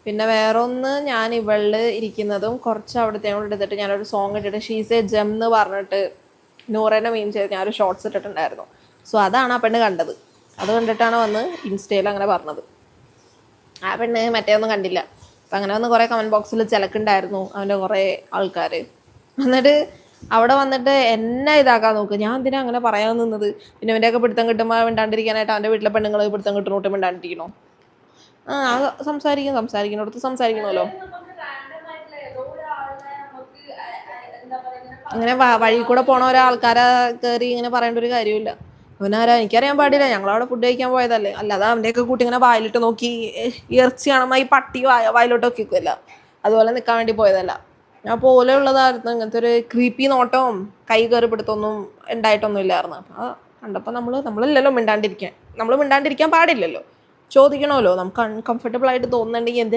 പിന്നെ വേറെ ഒന്ന് ഞാൻ ഇവളിൽ ഇരിക്കുന്നതും കുറച്ച് അവിടുത്തെ എടുത്തിട്ട് ഞാനൊരു സോങ് ഇട്ടിട്ട് ഷീസ് എ ജെം എന്ന് പറഞ്ഞിട്ട് നൂറേനെ മീൻ ചെയ്ത് ഞാനൊരു ഷോർട്സ് ഇട്ടിട്ടുണ്ടായിരുന്നു. സോ അതാണ് ആ പെണ്ണ് കണ്ടത്. അത് കണ്ടിട്ടാണ് വന്ന് ഇൻസ്റ്റയിൽ അങ്ങനെ പറഞ്ഞത്. ആ പെണ്ണ് മറ്റേ ഒന്നും കണ്ടില്ല. അപ്പം അങ്ങനെ വന്ന് കുറേ കമൻറ്റ് ബോക്സിൽ ചിലക്കുണ്ടായിരുന്നു അവൻ്റെ കുറേ ആൾക്കാർ. എന്നിട്ട് അവിടെ വന്നിട്ട് എന്നെ ഇതാക്കാൻ നോക്ക്. ഞാൻ എന്തിനാ അങ്ങനെ പറയാൻ നിന്നത്? പിന്നെ അവൻ്റെയൊക്കെ പിടുത്തം കിട്ടുമ്പോൾ മിണ്ടാണ്ടിരിക്കാനായിട്ട് അവൻ്റെ വീട്ടിലെ പെണ്ണുങ്ങൾ പിടുത്തം കിട്ടുന്നോട്ട് മിണ്ടാണ്ടിരിക്കണോ? സംസാരിക്കുന്നിടത്ത് സംസാരിക്കണമല്ലോ. ഇങ്ങനെ വഴി കൂടെ പോണ ഒരാൾക്കാരെ കയറി ഇങ്ങനെ പറയേണ്ട ഒരു കാര്യമില്ല. അവനാരാ എനിക്കറിയാൻ പാടില്ല. ഞങ്ങളവിടെ ഫുഡ് കഴിക്കാൻ പോയതല്ലേ. അല്ലാതെ അവൻ്റെയൊക്കെ കൂട്ടി ഇങ്ങനെ വായിലിട്ട് നോക്കി ഇറച്ചി കാണുമ്പോൾ ഈ പട്ടി വായിലോട്ട് നോക്കിക്കുമല്ല, അതുപോലെ നിൽക്കാൻ വേണ്ടി പോയതല്ല. ഞാൻ പോലെ ഉള്ളതായിരുന്നു. ഇങ്ങനത്തെ ഒരു ക്രീപ്പി നോട്ടവും കൈ കയറി പിടുത്തൊന്നും ഉണ്ടായിട്ടൊന്നും ഇല്ലായിരുന്നു. അപ്പോൾ കണ്ടപ്പോൾ നമ്മളില്ലല്ലോ മിണ്ടാണ്ടിരിക്കാൻ. നമ്മൾ മിണ്ടാണ്ടിരിക്കാൻ പാടില്ലല്ലോ, ചോദിക്കണമല്ലോ. നമുക്ക് അൺകംഫർട്ടബിൾ ആയിട്ട് തോന്നുന്നുണ്ടെങ്കിൽ എന്തിനാ